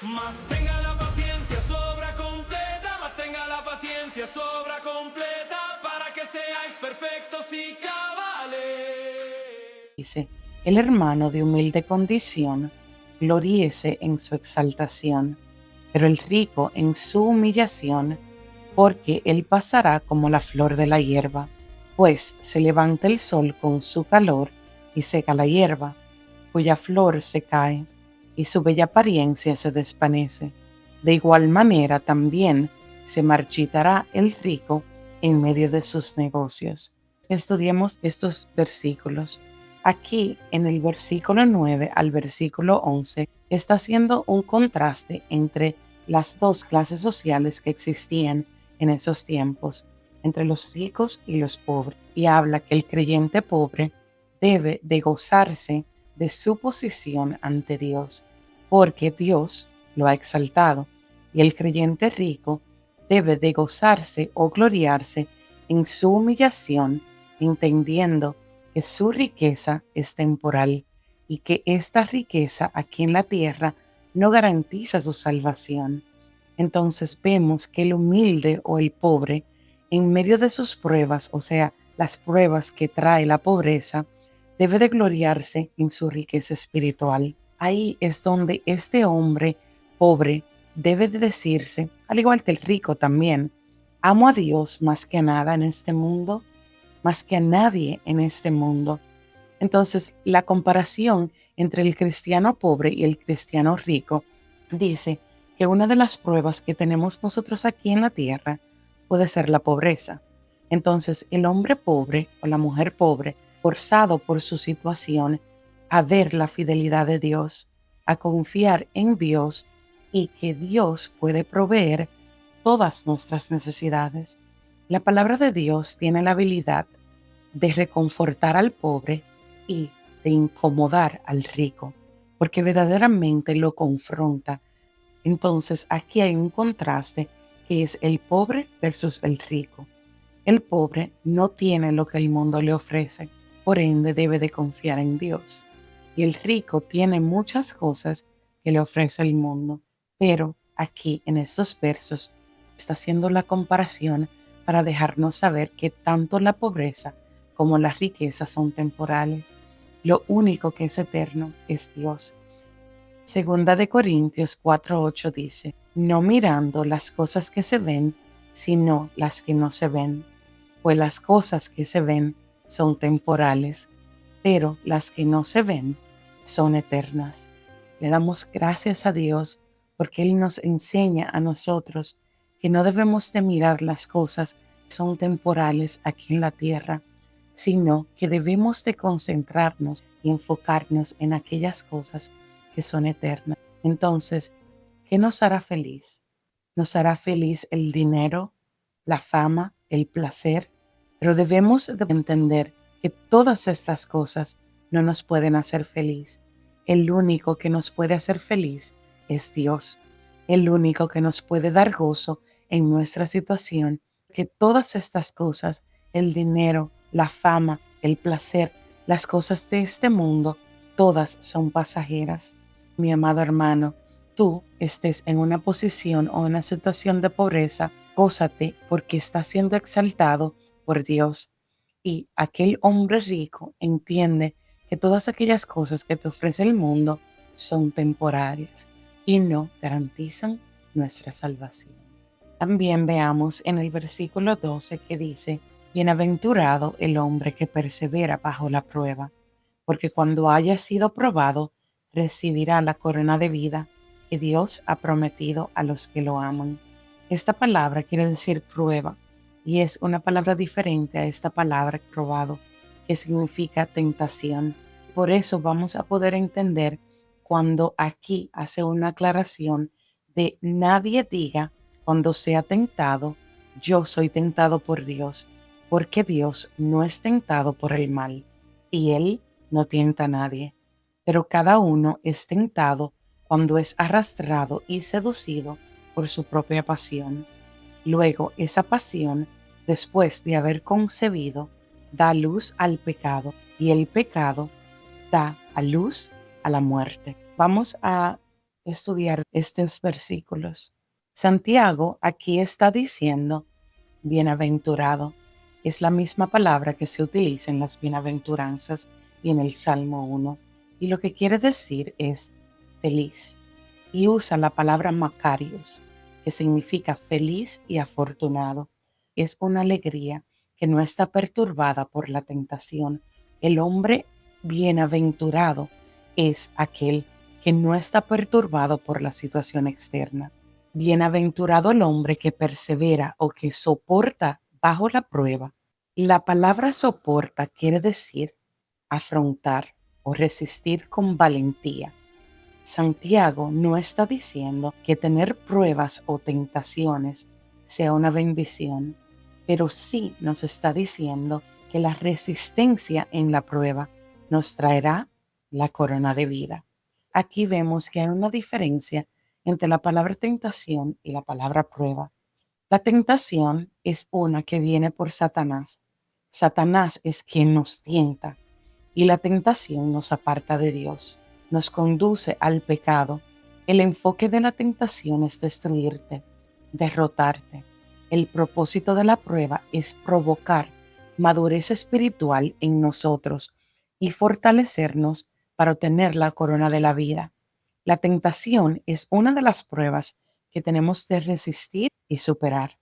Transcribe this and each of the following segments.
Más tenga la paciencia sobra completa, más tenga la paciencia sobra completa, para que seáis perfectos y cabales. Dice, el hermano de humilde condición gloríese en su exaltación, pero el rico en su humillación, porque él pasará como la flor de la hierba, pues se levanta el sol con su calor y seca la hierba, cuya flor se cae, y su bella apariencia se desvanece. De igual manera también se marchitará el rico en medio de sus negocios. Estudiemos estos versículos. Aquí, en el versículo 9 al versículo 11, está haciendo un contraste entre las dos clases sociales que existían en esos tiempos, entre los ricos y los pobres, y habla que el creyente pobre debe de gozarse de su posición ante Dios, porque Dios lo ha exaltado, y el creyente rico debe de gozarse o gloriarse en su humillación, entendiendo que su riqueza es temporal y que esta riqueza aquí en la tierra no garantiza su salvación. Entonces vemos que el humilde o el pobre, en medio de sus pruebas, o sea, las pruebas que trae la pobreza, debe de gloriarse en su riqueza espiritual. Ahí es donde este hombre pobre debe de decirse, al igual que el rico también, amo a Dios más que a nada en este mundo, más que a nadie en este mundo. Entonces, la comparación entre el cristiano pobre y el cristiano rico dice que una de las pruebas que tenemos nosotros aquí en la tierra puede ser la pobreza. Entonces, el hombre pobre o la mujer pobre, forzado por su situación a ver la fidelidad de Dios, a confiar en Dios y que Dios puede proveer todas nuestras necesidades. La palabra de Dios tiene la habilidad de reconfortar al pobre y de incomodar al rico, porque verdaderamente lo confronta. Entonces aquí hay un contraste que es el pobre versus el rico. El pobre no tiene lo que el mundo le ofrece, por ende debe de confiar en Dios. Y el rico tiene muchas cosas que le ofrece el mundo, pero aquí en estos versos está haciendo la comparación para dejarnos saber que tanto la pobreza como la riqueza son temporales. Lo único que es eterno es Dios. Segunda de Corintios 4:8 dice, no mirando las cosas que se ven, sino las que no se ven, pues las cosas que se ven son temporales, pero las que no se ven son eternas. Le damos gracias a Dios porque Él nos enseña a nosotros que no debemos de mirar las cosas que son temporales aquí en la tierra, sino que debemos de concentrarnos y enfocarnos en aquellas cosas que son eternas. Entonces, ¿qué nos hará feliz? Nos hará feliz el dinero, la fama, el placer, pero debemos de entender que todas estas cosas no nos pueden hacer feliz. El único que nos puede hacer feliz es Dios. El único que nos puede dar gozo en nuestra situación, que todas estas cosas, el dinero, la fama, el placer, las cosas de este mundo, todas son pasajeras. Mi amado hermano, tú estés en una posición o una situación de pobreza, gózate porque estás siendo exaltado por Dios. Y aquel hombre rico entiende que todas aquellas cosas que te ofrece el mundo son temporarias y no garantizan nuestra salvación. También veamos en el versículo 12 que dice, bienaventurado el hombre que persevera bajo la prueba, porque cuando haya sido probado, recibirá la corona de vida que Dios ha prometido a los que lo aman. Esta palabra quiere decir prueba y es una palabra diferente a esta palabra probado, que significa tentación. Por eso vamos a poder entender cuando aquí hace una aclaración de nadie diga cuando sea tentado, yo soy tentado por Dios, porque Dios no es tentado por el mal y Él no tienta a nadie, pero cada uno es tentado cuando es arrastrado y seducido por su propia pasión. Luego esa pasión, después de haber concebido, da luz al pecado y el pecado da a luz a la muerte. Vamos a estudiar estos versículos. Santiago aquí está diciendo bienaventurado. Es la misma palabra que se utiliza en las bienaventuranzas y en el Salmo 1. Y lo que quiere decir es feliz. Y usa la palabra Macarios, que significa feliz y afortunado. Es una alegría que no está perturbada por la tentación. El hombre bienaventurado es aquel que no está perturbado por la situación externa. Bienaventurado el hombre que persevera o que soporta bajo la prueba. La palabra soporta quiere decir afrontar o resistir con valentía. Santiago no está diciendo que tener pruebas o tentaciones sea una bendición, pero sí nos está diciendo que la resistencia en la prueba nos traerá la corona de vida. Aquí vemos que hay una diferencia entre la palabra tentación y la palabra prueba. La tentación es una que viene por Satanás. Satanás es quien nos tienta y la tentación nos aparta de Dios, nos conduce al pecado. El enfoque de la tentación es destruirte, derrotarte. El propósito de la prueba es provocar madurez espiritual en nosotros y fortalecernos para obtener la corona de la vida. La tentación es una de las pruebas que tenemos de resistir y superar.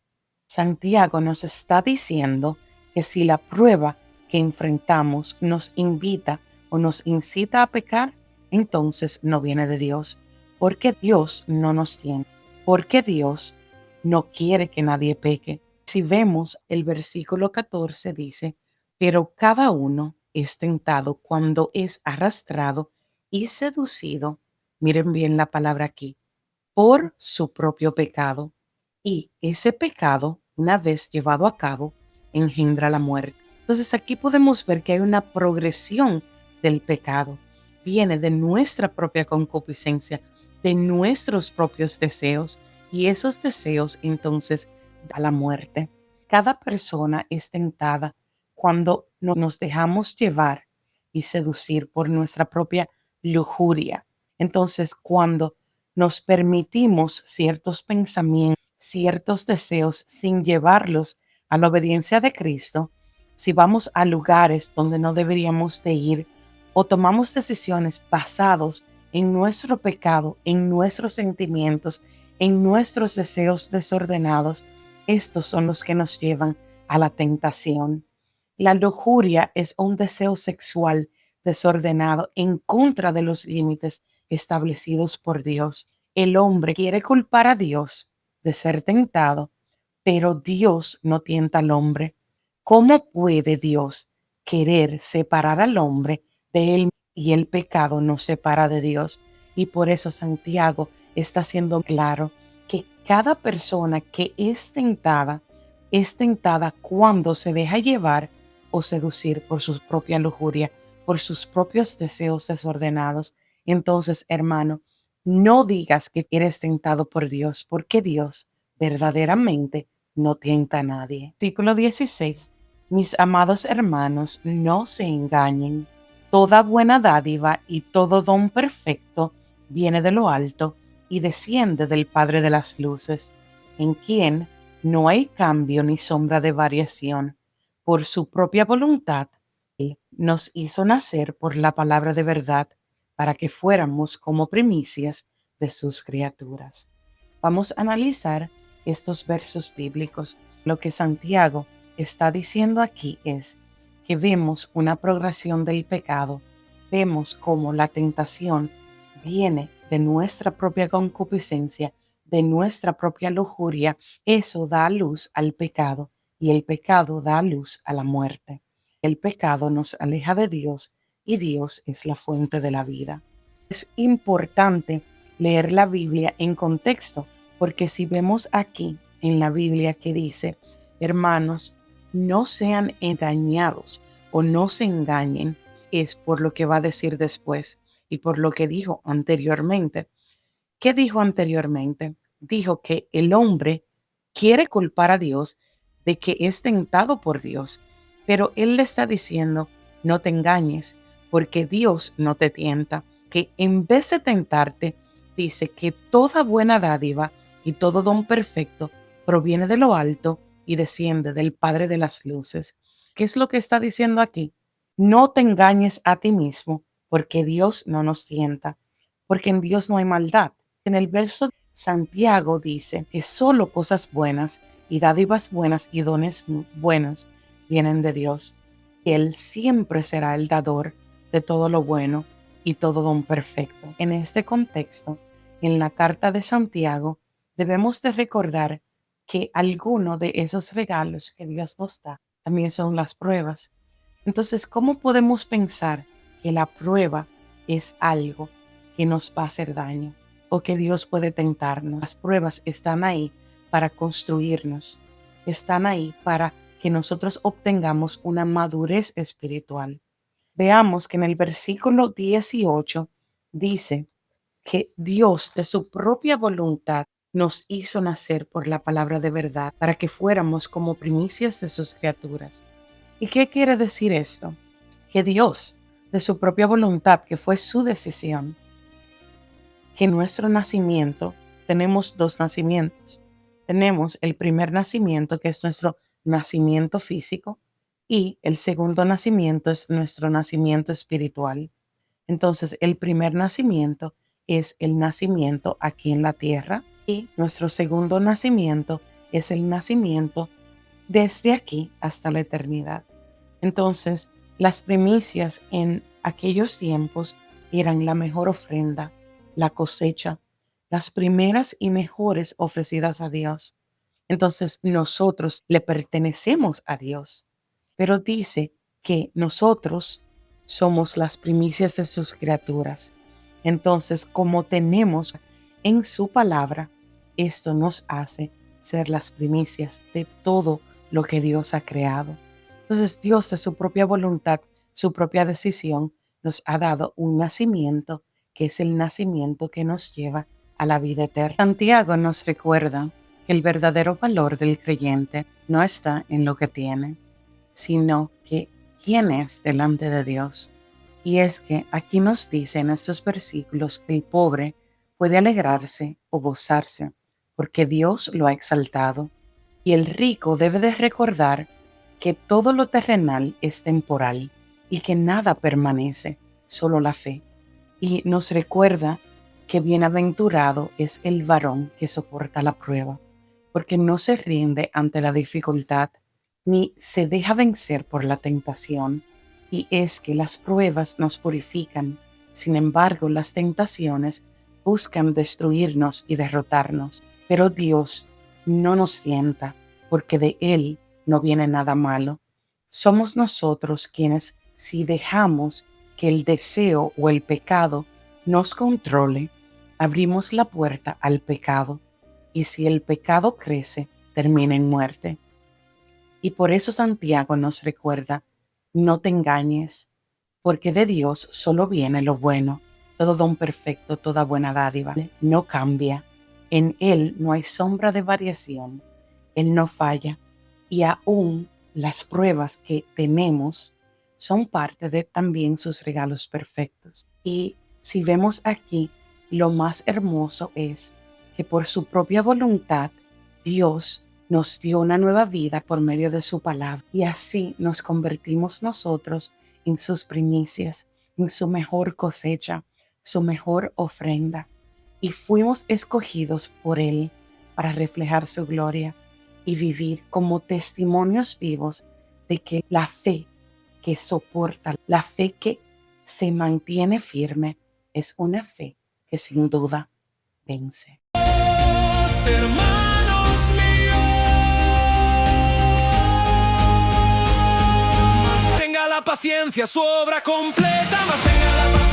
Santiago nos está diciendo que si la prueba que enfrentamos nos invita o nos incita a pecar, entonces no viene de Dios, porque Dios no nos tiene, porque Dios no quiere que nadie peque. Si vemos el versículo 14 dice, pero cada uno es tentado cuando es arrastrado y seducido, miren bien la palabra aquí, por su propio pecado. Y ese pecado, una vez llevado a cabo, engendra la muerte. Entonces aquí podemos ver que hay una progresión del pecado. Viene de nuestra propia concupiscencia, de nuestros propios deseos, y esos deseos entonces da la muerte. Cada persona es tentada cuando nos dejamos llevar y seducir por nuestra propia lujuria. Entonces, cuando nos permitimos ciertos pensamientos, ciertos deseos sin llevarlos a la obediencia de Cristo, si vamos a lugares donde no deberíamos de ir o tomamos decisiones basadas en nuestro pecado, en nuestros sentimientos, en nuestros deseos desordenados, estos son los que nos llevan a la tentación. La lujuria es un deseo sexual desordenado en contra de los límites establecidos por Dios. El hombre quiere culpar a Dios de ser tentado, pero Dios no tienta al hombre. ¿Cómo puede Dios querer separar al hombre de él y el pecado nos separa de Dios? Y por eso Santiago está siendo claro que cada persona que es tentada cuando se deja llevar o seducir por su propia lujuria, por sus propios deseos desordenados. Entonces, hermano, no digas que eres tentado por Dios, porque Dios verdaderamente no tienta a nadie. Versículo 16. Mis amados hermanos, no se engañen. Toda buena dádiva y todo don perfecto viene de lo alto y desciende del Padre de las luces, en quien no hay cambio ni sombra de variación. Por su propia voluntad, Él nos hizo nacer por la palabra de verdad, para que fuéramos como primicias de sus criaturas. Vamos a analizar estos versos bíblicos. Lo que Santiago está diciendo aquí es que vemos una progresión del pecado, vemos cómo la tentación viene de nuestra propia concupiscencia, de nuestra propia lujuria. Eso da luz al pecado y el pecado da luz a la muerte. El pecado nos aleja de Dios y Dios es la fuente de la vida. Es importante leer la Biblia en contexto, porque si vemos aquí en la Biblia que dice, hermanos, no sean engañados o no se engañen, es por lo que va a decir después y por lo que dijo anteriormente. ¿Qué dijo anteriormente? Dijo que el hombre quiere culpar a Dios de que es tentado por Dios, pero él le está diciendo, no te engañes, porque Dios no te tienta, que en vez de tentarte, dice que toda buena dádiva y todo don perfecto proviene de lo alto y desciende del Padre de las luces. ¿Qué es lo que está diciendo aquí? No te engañes a ti mismo, porque Dios no nos tienta, porque en Dios no hay maldad. En el verso Santiago dice que solo cosas buenas y dádivas buenas y dones buenos vienen de Dios. Él siempre será el dador de todo lo bueno y todo don perfecto. En este contexto, en la carta de Santiago, debemos de recordar que alguno de esos regalos que Dios nos da también son las pruebas. Entonces, ¿cómo podemos pensar que la prueba es algo que nos va a hacer daño o que Dios puede tentarnos? Las pruebas están ahí para construirnos, están ahí para que nosotros obtengamos una madurez espiritual. Veamos que en el versículo 18 dice que Dios de su propia voluntad nos hizo nacer por la palabra de verdad para que fuéramos como primicias de sus criaturas. ¿Y qué quiere decir esto? Que Dios, de su propia voluntad, que fue su decisión, que nuestro nacimiento, tenemos dos nacimientos. Tenemos el primer nacimiento, que es nuestro nacimiento físico, y el segundo nacimiento es nuestro nacimiento espiritual. Entonces, el primer nacimiento es el nacimiento aquí en la tierra y nuestro segundo nacimiento es el nacimiento desde aquí hasta la eternidad. Entonces, las primicias en aquellos tiempos eran la mejor ofrenda, la cosecha, las primeras y mejores ofrecidas a Dios. Entonces, nosotros le pertenecemos a Dios, pero dice que nosotros somos las primicias de sus criaturas. Entonces, como tenemos en su palabra, esto nos hace ser las primicias de todo lo que Dios ha creado. Entonces, Dios de su propia voluntad, su propia decisión, nos ha dado un nacimiento que es el nacimiento que nos lleva a la vida eterna. Santiago nos recuerda que el verdadero valor del creyente no está en lo que tiene, sino que quién es delante de Dios. Y es que aquí nos dice en estos versículos que el pobre puede alegrarse o gozarse, porque Dios lo ha exaltado. Y el rico debe de recordar que todo lo terrenal es temporal y que nada permanece, solo la fe. Y nos recuerda que bienaventurado es el varón que soporta la prueba, porque no se rinde ante la dificultad, ni se deja vencer por la tentación. Y es que las pruebas nos purifican. Sin embargo, las tentaciones buscan destruirnos y derrotarnos. Pero Dios no nos tienta, porque de Él no viene nada malo. Somos nosotros quienes, si dejamos que el deseo o el pecado nos controle, abrimos la puerta al pecado. Y si el pecado crece, termina en muerte. Y por eso Santiago nos recuerda: no te engañes, porque de Dios solo viene lo bueno, todo don perfecto, toda buena dádiva. No cambia, en Él no hay sombra de variación, Él no falla, y aún las pruebas que tenemos son parte de también sus regalos perfectos. Y si vemos aquí, lo más hermoso es que por su propia voluntad, Dios nos dio una nueva vida por medio de su palabra, y así nos convertimos nosotros en sus primicias, en su mejor cosecha, su mejor ofrenda, y fuimos escogidos por Él para reflejar su gloria y vivir como testimonios vivos de que la fe que soporta, la fe que se mantiene firme, es una fe que sin duda vence. Hermanos míos, tenga la paciencia, su obra completa, más tenga la paciencia.